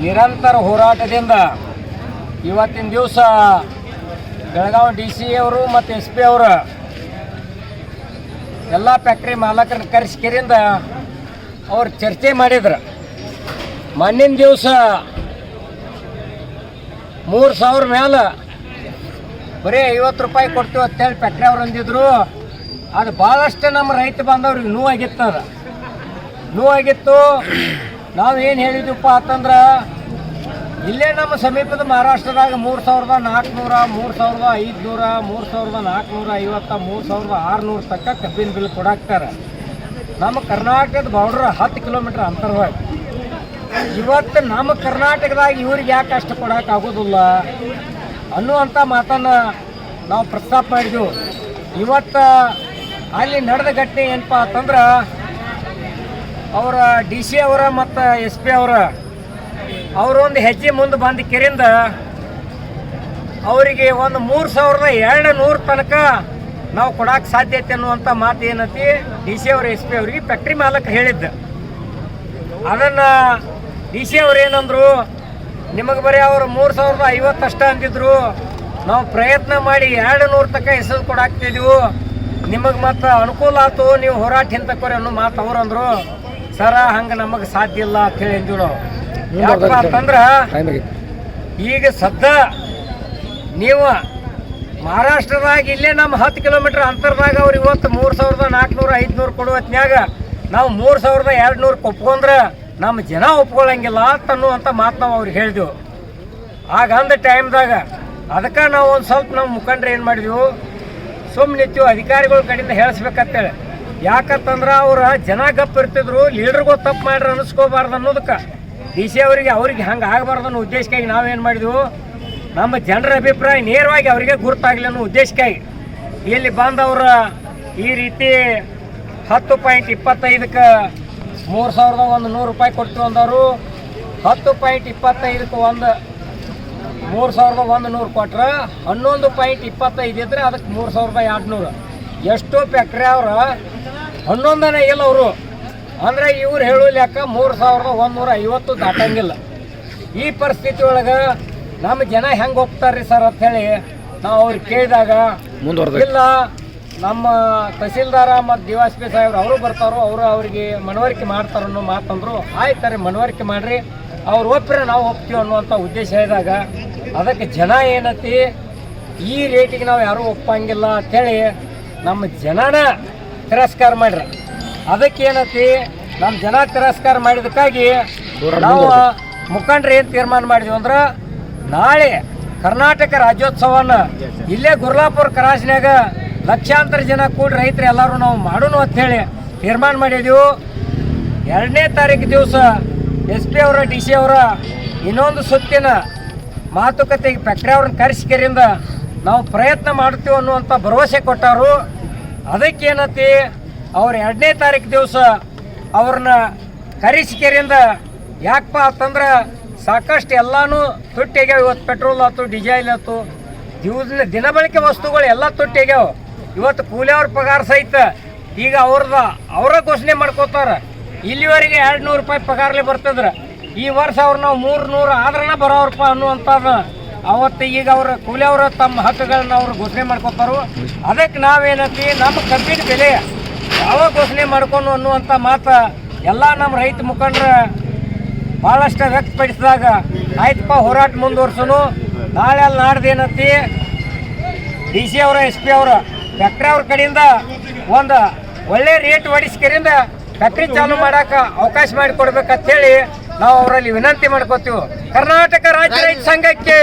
ನಿರಂತರ ಹೋರಾಟದಿಂದ ಇವತ್ತಿನ ದಿವಸ ಬೆಳಗಾವಿ ಡಿ ಸಿ ಅವರು ಮತ್ತು ಎಸ್ ಪಿ ಅವರು ಎಲ್ಲ ಫ್ಯಾಕ್ಟ್ರಿ ಮಾಲಕರನ್ನ ಕರೆಸಿಕರಿಂದ ಅವ್ರು ಚರ್ಚೆ ಮಾಡಿದ್ರು. ಮೊನ್ನಿನ ದಿವಸ 3,000 ಮೇಲೆ ಬರೀ 50 ರೂಪಾಯಿ ಕೊಡ್ತೀವಿ ಅಂತೇಳಿ ಫ್ಯಾಕ್ಟ್ರಿ ಅವ್ರು ಅಂದಿದ್ರು. ಅದು ಭಾಳಷ್ಟು ನಮ್ಮ ರೈತ ಬಾಂಧವ್ರಿಗೆ ನೋವಾಗಿತ್ತು. ನೋವಾಗಿತ್ತು. ನಾವು ಏನು ಹೇಳಿದ್ವಪ್ಪ ಅಂತಂದ್ರೆ ಇಲ್ಲೇ ನಮ್ಮ ಸಮೀಪದ ಮಹಾರಾಷ್ಟ್ರದಾಗ 3,400, 3,500, 3,450, 3,600 ತಕ್ಕ ಕಬ್ಬಿನ ಬಿಲ್ ಕೊಡಾಕ್ತಾರೆ. ನಮ್ಮ ಕರ್ನಾಟಕದ ಬಾರ್ಡ್ರ್ 10 ಕಿಲೋಮೀಟ್ರ್ ಅಂತರವಾಗಿ. ಇವತ್ತು ನಮ್ಮ ಕರ್ನಾಟಕದಾಗ ಇವ್ರಿಗೆ ಯಾಕೆ ಅಷ್ಟು ಕೊಡೋಕ್ಕಾಗೋದಿಲ್ಲ ಅನ್ನುವಂಥ ಮಾತನ್ನು ನಾವು ಪ್ರಸ್ತಾಪ ಮಾಡಿದ್ವಿ. ಇವತ್ತು ಅಲ್ಲಿ ನಡೆದ ಘಟನೆ ಏನಪ್ಪ ಅಂತಂದ್ರೆ ಅವರ ಡಿ ಸಿ ಅವರ ಮತ್ತು ಎಸ್ ಪಿ ಅವರೊಂದು ಹೆಜ್ಜೆ ಮುಂದೆ ಬಂದ ಕೆರಿಂದ ಅವರಿಗೆ ಒಂದು 3,200 ತನಕ ನಾವು ಕೊಡೋಕೆ ಸಾಧ್ಯತೆ ಅನ್ನುವಂಥ ಮಾತು ಏನೈತಿ ಡಿ ಸಿ ಅವರು ಎಸ್ ಪಿ ಅವರಿಗೆ ಫ್ಯಾಕ್ಟ್ರಿ ಮಾಲಕ ಹೇಳಿದ್ದ. ಅದನ್ನು ಡಿ ಸಿ ಅವ್ರು ಏನಂದರು, ನಿಮಗೆ ಬರೀ ಅವರು 3,050 ಅಷ್ಟ ಅಂದಿದ್ರು, ನಾವು ಪ್ರಯತ್ನ ಮಾಡಿ 200 ತನಕ ಹೆಸರು ಕೊಡಾಕ್ತಿದ್ವು, ನಿಮಗೆ ಮತ್ತು ಅನುಕೂಲ ಆಯ್ತು, ನೀವು ಹೋರಾಟ ಹಿಂತಕ್ಕೋರಿ ಅನ್ನೋ ಮಾತು ಅವ್ರು ಅಂದರು. ಸರ ಹಂಗೆ ನಮಗೆ ಸಾಧ್ಯ ಇಲ್ಲ ಅಂತ ಹೇಳಿ ಅಂದಿಳು. ಯಾಕಪ್ಪ ಅಂತಂದ್ರೆ ಈಗ ಸದ್ದ ನೀವು ಮಹಾರಾಷ್ಟ್ರದಾಗ ಇಲ್ಲೇ ನಮ್ಮ 10 ಕಿಲೋಮೀಟ್ರ್ ಅಂತರದಾಗ ಅವ್ರು ಇವತ್ತು 3,400, 500 ಕೊಡುವ ಹೊತ್ನ್ಯಾಗ ನಾವು 3,200 ಒಪ್ಕೊಂಡ್ರೆ ನಮ್ಮ ಜನ ಒಪ್ಕೊಳ್ಳಂಗಿಲ್ಲ ಅನ್ನುವಂಥ ಮಾತು ನಾವು ಅವ್ರಿಗೆ ಹೇಳಿದೆವು. ಆಗ ಅಂದ ಟೈಮ್ದಾಗ ಅದಕ್ಕೆ ನಾವು ಒಂದು ಸ್ವಲ್ಪ ನಾವು ಮುಖಂಡ್ರೆ ಏನು ಮಾಡಿದೆವು, ಸುಮ್ಮನೆ ನಿಂತೀವಿ ಅಧಿಕಾರಿಗಳ ಕಡೆಯಿಂದ ಹೇಳಿಸ್ಬೇಕಂತೇಳಿ. ಯಾಕಂತಂದ್ರೆ ಅವ್ರ ಜನ ಗಪ್ ಇರ್ತಿದ್ರು, ಲೀಡರ್ಗಳು ತಪ್ಪು ಮಾಡ್ರಿ ಅನ್ನಿಸ್ಕೋಬಾರ್ದು ಅನ್ನೋದಕ್ಕೆ ಡಿ ಸಿ ಅವ್ರಿಗೆ ಹಂಗೆ ಆಗಬಾರ್ದು ಅನ್ನೋ ಉದ್ದೇಶಕ್ಕಾಗಿ ನಾವೇನು ಮಾಡಿದೆವು, ನಮ್ಮ ಜನರ ಅಭಿಪ್ರಾಯ ನೇರವಾಗಿ ಅವರಿಗೆ ಗುರುತಾಗಲಿ ಅನ್ನೋ ಉದ್ದೇಶಕ್ಕಾಗಿ ಇಲ್ಲಿ ಬಂದವ್ರ ಈ ರೀತಿ 10.25ಕ್ಕೆ 3,100 ರೂಪಾಯಿ ಕೊಡ್ತೀವಿ ಅಂದವರು 10.25ಕ್ಕೆ 3,100 ಕೊಟ್ರೆ 11.25 ಇದ್ರೆ ಅದಕ್ಕೆ 3,200. ಎಷ್ಟೋ ಫ್ಯಾಕ್ಟ್ರಿ ಅವ್ರು 11ನೇ ಇಲ್ಲ ಅವರು. ಅಂದರೆ ಇವ್ರು ಹೇಳೋ ಲೆಕ್ಕ 3,150 ದಾಟಂಗಿಲ್ಲ. ಈ ಪರಿಸ್ಥಿತಿ ಒಳಗೆ ನಮ್ಮ ಜನ ಹೆಂಗೆ ಹೋಗ್ತಾರ್ರಿ ಸರ್ ಅಂಥೇಳಿ ನಾವು ಅವ್ರಿಗೆ ಕೇಳಿದಾಗ, ಇಲ್ಲ ನಮ್ಮ ತಹಸೀಲ್ದಾರ ಮತ್ತು ಡಿ ವಾಸ್ ಪಿ ಸಾಹೇಬ್ರು ಅವರು ಬರ್ತಾರೋ, ಅವರಿಗೆ ಮನವರಿಕೆ ಮಾಡ್ತಾರೋ ಅನ್ನೋ ಮಾತಂದ್ರು. ಆಯ್ತಾರೆ ಮನವರಿಕೆ ಮಾಡಿರಿ, ಅವ್ರು ಒಪ್ಪರೆ ನಾವು ಹೋಗ್ತೀವಿ ಅನ್ನುವಂಥ ಉದ್ದೇಶ ಹೇಳಿದಾಗ ಅದಕ್ಕೆ ಜನ ಏನತಿ ಈ ರೇಟಿಗೆ ನಾವು ಯಾರೂ ಒಪ್ಪಂಗಿಲ್ಲ ಅಂಥೇಳಿ ನಮ್ಮ ಜನನ ತಿರಸ್ಕಾರ ಮಾಡ್ರಿ. ಅದಕ್ಕೇನತಿ ನಮ್ಮ ಜನ ತಿರಸ್ಕಾರ ಮಾಡಿದಕ್ಕಾಗಿ ನಾವು ಮುಖಂಡ್ರು ಏನು ತೀರ್ಮಾನ ಮಾಡಿದ್ವಿ ಅಂದ್ರೆ, ನಾಳೆ ಕರ್ನಾಟಕ ರಾಜ್ಯೋತ್ಸವನ ಇಲ್ಲೇ ಗುರ್ಲಾಪುರ ಕ್ರಾಸ್ನಾಗ ಲಕ್ಷಾಂತರ ಜನ ಕೂಡಿ ರೈತರು ಎಲ್ಲರೂ ನಾವು ಮಾಡೋಣ ಅಂಥೇಳಿ ತೀರ್ಮಾನ ಮಾಡಿದೆವು. 2ನೇ ತಾರೀಕು ದಿವಸ ಎಸ್ ಪಿ ಅವರ ಡಿ ಸಿ ಅವರ ಇನ್ನೊಂದು ಸುತ್ತಿನ ಮಾತುಕತೆಗೆ ಫ್ಯಾಕ್ಟ್ರಿ ಅವ್ರನ್ನ ಕರೆಸಿಕರಿಂದ ನಾವು ಪ್ರಯತ್ನ ಮಾಡ್ತೀವಿ ಅನ್ನುವಂಥ ಭರವಸೆ ಕೊಟ್ಟರು. ಅದಕ್ಕೇನತಿ ಅವ್ರು 2ನೇ ತಾರೀಕು ದಿವಸ ಅವ್ರನ್ನ ಕರೆಸಿಕರಿಂದ ಯಾಕಪ್ಪ ಅಂತಂದ್ರೆ ಸಾಕಷ್ಟು ಎಲ್ಲನೂ ತುಟ್ಟಿಗ್ಯಾವ. ಇವತ್ತು ಪೆಟ್ರೋಲ್ ಆಯ್ತು, ಡೀಸೆಲ್ ಆಯ್ತು, ದಿನ ಬಳಕೆ ವಸ್ತುಗಳು ಎಲ್ಲ ತುಟ್ಟಿಗ್ಯಾವ. ಇವತ್ತು ಕೂಲಿಯವ್ರ ಪಗಾರ ಸಹಿತ ಈಗ ಅವರ ಘೋಷಣೆ ಮಾಡ್ಕೋತಾರೆ. ಇಲ್ಲಿವರೆಗೆ 200 ರೂಪಾಯಿ ಪಗಾರಲೆ ಬರ್ತದ್ರೆ ಈ ವರ್ಷ ಅವ್ರು ನಾವು 300 ಆದ್ರನ ಬರೋರಪ್ಪ ಅನ್ನುವಂಥದ್ದು ಅವತ್ತು ಈಗ ಅವ್ರ ಕೂಲಿಯವರು ತಮ್ಮ ಹಕ್ಕುಗಳನ್ನ ಅವ್ರು ಘೋಷಣೆ ಮಾಡ್ಕೋತಾರು. ಅದಕ್ಕೆ ನಾವೇನತಿ ನಮ್ಮ ಕಬ್ಬಿನ ಬೆಲೆ ಯಾವ ಘೋಷಣೆ ಮಾಡ್ಕೊಂಡು ಅನ್ನುವಂಥ ಮಾತು ಎಲ್ಲ ನಮ್ಮ ರೈತ ಮುಖಂಡರ ಭಾಳಷ್ಟು ವ್ಯಕ್ತಪಡಿಸಿದಾಗ ಆಯ್ತಪ್ಪ ಹೋರಾಟ ಮುಂದುವರ್ಸೋನು. ನಾಳೆ ಅಲ್ಲಿ ನಾಡ್ದೇನತಿ ಡಿ ಸಿ ಅವರ ಎಸ್ ಪಿ ಅವರ ಫ್ಯಾಕ್ಟ್ರಿ ಅವ್ರ ಕಡೆಯಿಂದ ಒಂದು ಒಳ್ಳೆ ರೇಟ್ ಹೊಡಿಸ್ಕರಿಂದ ಫ್ಯಾಕ್ಟ್ರಿ ಚಾಲು ಮಾಡೋಕೆ ಅವಕಾಶ ಮಾಡಿಕೊಡ್ಬೇಕಂತೇಳಿ ನಾವು ಅವರಲ್ಲಿ ವಿನಂತಿ ಮಾಡ್ಕೋತೀವಿ. ಕರ್ನಾಟಕ ರಾಜ್ಯ ರೈತ ಸಂಘಕ್ಕೆ